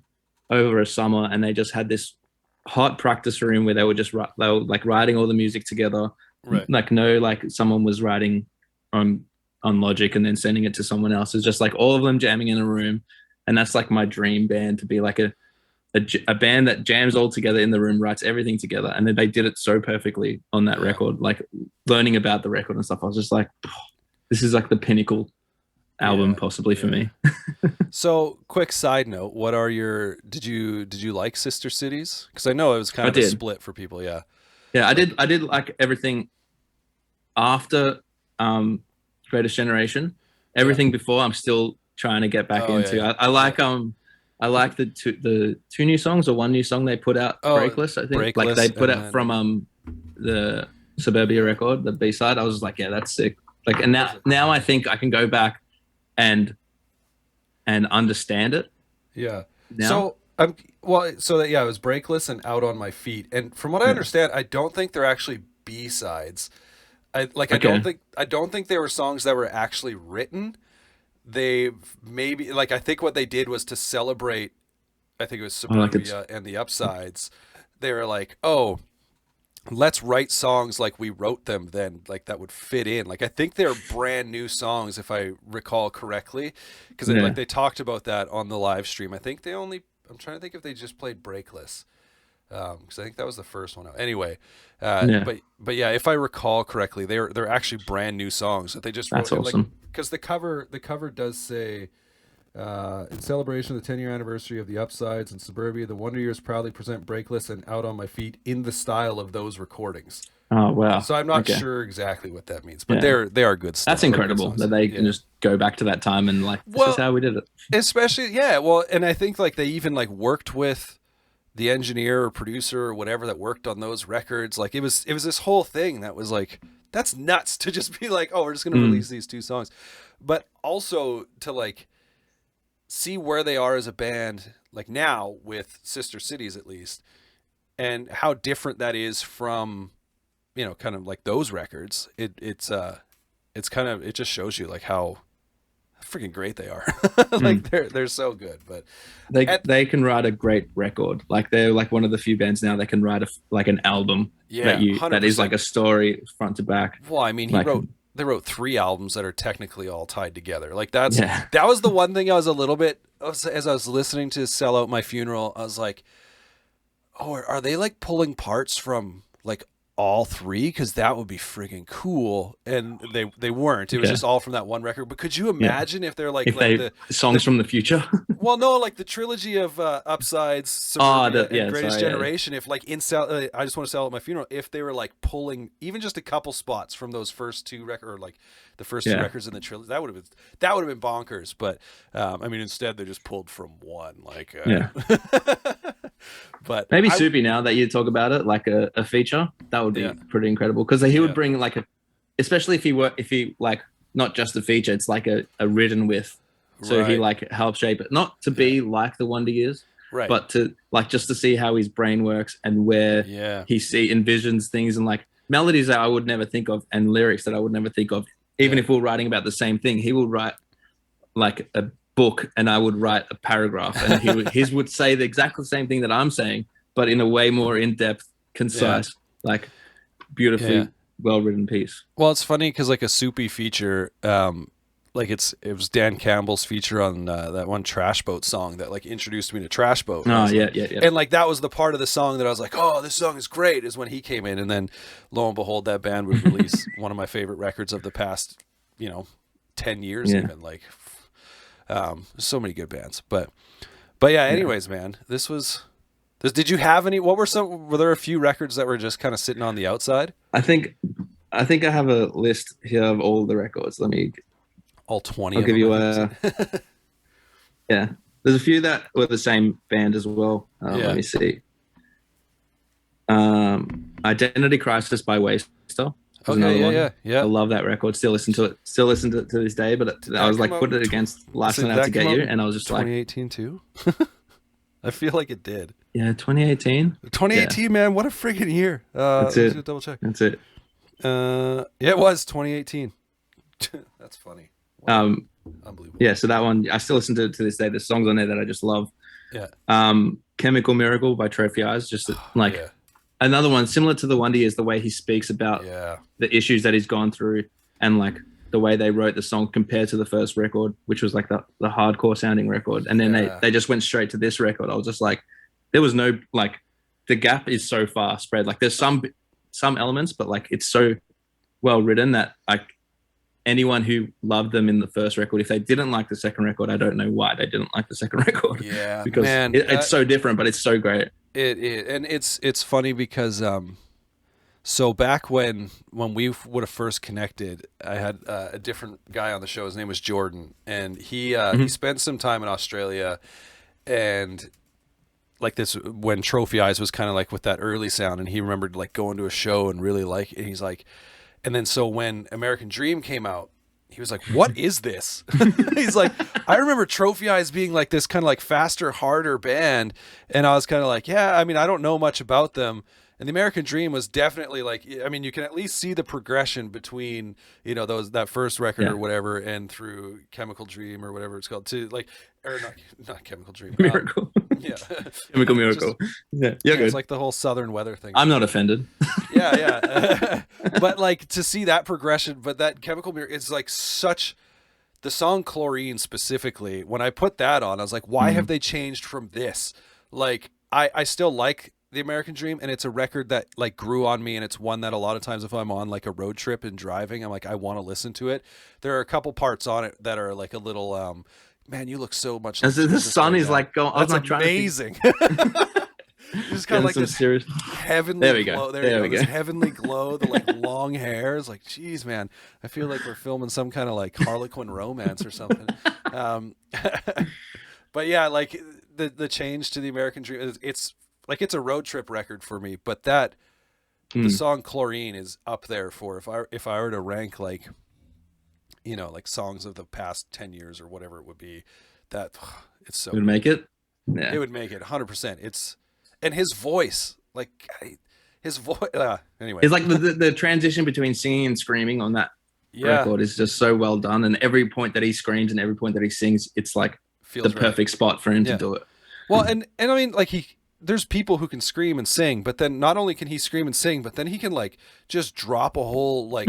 over a summer and they just had this hot practice room where they were like writing all the music together, right? Like someone was writing on Logic and then sending it to someone else. It's just like all of them jamming in a room, and that's like my dream band, to be like a band that jams all together in the room, writes everything together, and then they did it so perfectly on that record. Like learning about the record and stuff, I was just like, this is like the pinnacle album possibly for me. So quick side note, what are did you like Sister Cities? Because I know it was kind of a split for people. I did like everything after Greatest Generation. Everything before I'm still trying to get back into. I like the two new songs or one new song they put out, Breakless, I think. Breakless, like they put out from the Suburbia record, the B-side. I was like, yeah, that's sick. Like, and now I think I can go back and understand it. Yeah. Now. So it was Breakless and Out on My Feet. And from what I understand, I don't think they're actually B-sides. I don't think they were songs that were actually written. They maybe like, I think what they did was to celebrate, I think it was Suburbia and the Upsides. They were like, oh, let's write songs like we wrote them then, like that would fit in. Like I think they're brand new songs if I recall correctly, because like they talked about that on the live stream. I think I'm trying to think if they just played Breakless, because I think that was the first one out. Anyway, but yeah, if I recall correctly, they're actually brand new songs that they just wrote. That's awesome. Because the cover does say, in celebration of the 10-year anniversary of the Upsides and Suburbia, the Wonder Years proudly present Breakless and Out on My Feet in the style of those recordings. Oh wow! So I'm not sure exactly what that means, but they are good stuff. That's incredible that they can just go back to that time and like, this is how we did it. Especially, and I think like they even like worked with the engineer or producer or whatever that worked on those records. Like it was this whole thing that was like, that's nuts to just be like, oh, we're just gonna release these two songs, but also to like see where they are as a band, like now with Sister Cities at least, and how different that is from, you know, kind of like those records. It's kind of, it just shows you like how freaking great they are. Mm. Like they're so good. But They can write a great record. Like they're like one of the few bands now that can write like an album yeah, that is 100%. like a story front to back. Well, I mean, Like they wrote 3 albums that are technically all tied together. Like yeah, that was the one thing I was a little bit, as I was listening to Sell Out My Funeral, I was like, oh, are they like pulling parts from like all 3? Because that would be friggin' cool. And they weren't. It was yeah, just all from that one record. But could you yeah. imagine if they're If like they the songs from the future. well, no, like the trilogy of Upsides, Oh, Suburbia, and yeah, Greatest sorry, Generation. If like I just want to Sell Out My Funeral. If they were like pulling even just a couple spots from those first 2 records, or like the first 2 yeah, records in the trilogy, that would have been bonkers. But I mean, instead they just pulled from one. Like, yeah. but Maybe Soupy, now that you talk about it, like a feature, that would be Yeah. pretty incredible because he would Yeah. bring like especially if he like not just a feature, it's like a written with, so he Right. like helps shape it, not to be like the Wonder Years, Right. but to like just to see how his brain works and where Yeah. he envisions things and like melodies that I would never think of and lyrics that I would never think of. Even if we're writing about the same thing, he will write like a book and I would write a paragraph, and his would say the exactly the same thing that I'm saying, but in a way more in-depth, concise, like beautifully well-written piece. Well, it's funny because like a Soupy feature, like it was Dan Campbell's feature on that one Trash Boat song that like introduced me to Trash Boat. Oh, yeah. yeah. And like that was the part of the song that I was like, oh, this song is great, is when he came in, and then lo and behold, that band would release one of my favorite records of the past, 10 years, even like. So many good bands, but yeah. Anyways, man, this. Did you have any? Were there a few records that were just kind of sitting on the outside? I think I have a list here of all the records. All 20. I'll of give them, you yeah. There's a few that were the same band as well. Let me see. Identity Crisis by Waster. Okay, yeah. I love that record. Still listen to it to this day. But I was like, put it against Life's Not Out to Get You, and I was just 2018 too. I feel like it did. Yeah, 2018. 2018, man, what a friggin' year. That's it. Let's double check. That's it. Yeah, it was 2018. That's funny. Wow. Unbelievable. Yeah, so that one I still listen to this day. There's songs on there that I just love. Yeah. Chemical Miracle by Trophy Eyes, just like another one similar to the Wonder Years, the way he speaks about the issues that he's gone through and like the way they wrote the song compared to the first record, which was like the hardcore sounding record. And then they just went straight to this record. I was just like, there was no, like, the gap is so far spread. Like there's some elements, but like it's so well written that like anyone who loved them in the first record, if they didn't like the second record, I don't know why they didn't like the second record. Yeah, because man, it's so different, but it's so great. And it's funny because so back when we would have first connected, I had a different guy on the show. His name was Jordan, and he spent some time in Australia, and like this when Trophy Eyes was kind of like with that early sound, and he remembered like going to a show and really like, and he's like, and then so when American Dream came out, he was like, what is this? He's like, I remember Trophy Eyes being like this kind of like faster, harder band. And I was kind of like, yeah, I mean, I don't know much about them. And the American Dream was definitely like, I mean, you can at least see the progression between, that first record or whatever, and through Chemical Dream or whatever it's called, to like, or not Chemical Dream. Miracle. Chemical Miracle. Good. It's like the whole Southern Weather thing. I'm not offended. Yeah. But like to see that progression, but that Chemical Miracle is like the song Chlorine specifically, when I put that on, I was like, why have they changed from this? Like, I still like the American Dream, and it's a record that like grew on me, and it's one that a lot of times if I'm on like a road trip and driving, I'm like, I want to listen to it. There are a couple parts on it that are like a little man, you look so much like the sun is like going. That's amazing. It's kind of like this serious heavenly glow. There we go. This heavenly glow, the like long hair. It's like, geez, man, I feel like we're filming some kind of like Harlequin romance or something. But yeah, like the change to the American Dream, it's like it's a road trip record for me. But the song Chlorine is up there for if I were to rank like, like songs of the past 10 years or whatever it would be, that it's so. It would make it. Yeah. It would make it 100%. And his voice, like his voice. Anyway, it's like the transition between singing and screaming on that Yeah. record is just so well done, and every point that he screams and every point that he sings, it's like Feels the perfect spot for him to do it. Well, and I mean, like there's people who can scream and sing, but then not only can he scream and sing, but then he can like just drop a whole like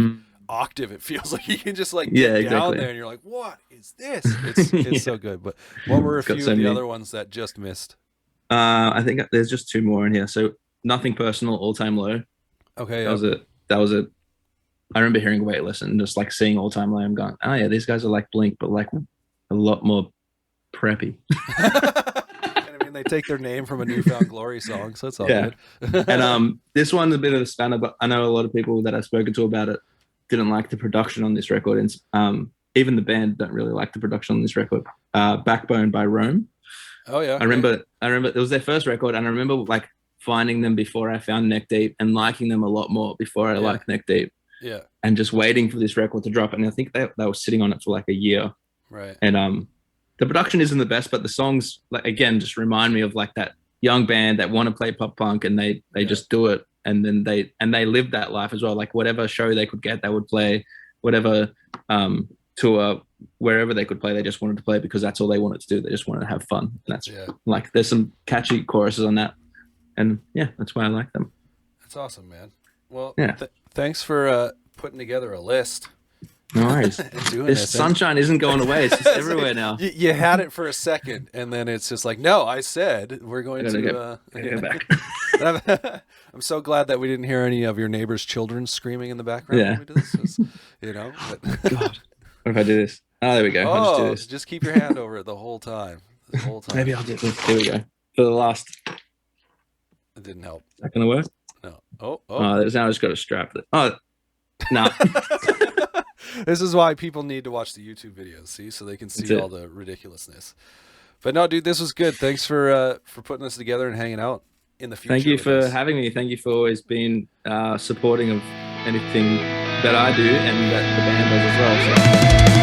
octave. It feels like he can just like get down there, and you're like, what is this? It's so good. But what were a few of the other ones that just missed? I think there's just two more in here. So Nothing Personal, All Time Low. Okay, that was a. I remember hearing Weightless and just like seeing All Time Low. I'm going, oh yeah, these guys are like Blink, but like a lot more preppy. I mean, they take their name from a Newfound Glory song, so it's all good. And this one's a bit of a spanner, but I know a lot of people that I've spoken to about it didn't like the production on this record, and even the band don't really like the production on this record. Backbone by Rome. Oh yeah. I remember it was their first record, and I remember like finding them before I found Neck Deep and liking them a lot more before I liked Neck Deep. Yeah. And just waiting for this record to drop. And I think they were sitting on it for like a year. Right. And the production isn't the best, but the songs, like, again, just remind me of like that young band that want to play pop punk, and they just do it. And then they live that life as well. Like whatever show they could get, they would play. Whatever tour, wherever they could play, they just wanted to play because that's all they wanted to do. They just wanted to have fun. And that's like, there's some catchy choruses on that. And yeah, that's why I like them. That's awesome, man. Well, yeah. Thanks for putting together a list. No worries. This sunshine isn't going away. It's just everywhere now. You had it for a second, and then it's just like, no, I said we're going to go back. I'm so glad that we didn't hear any of your neighbor's children screaming in the background. Yeah. When we did this. But... God. What if I do this? Oh, there we go. I'll just do this. Just keep your hand over it the whole time. Maybe I'll do this. Here we go. For the last. It didn't help. Is that going to work? No. Now I just got to strap it. Oh, no. This is why people need to watch the YouTube videos, see, so they can see all the ridiculousness. But no, dude, this was good. Thanks for putting this together and hanging out in the future. Thank you for having me. Thank you for always being supporting of anything that I do and that the band does as well. So.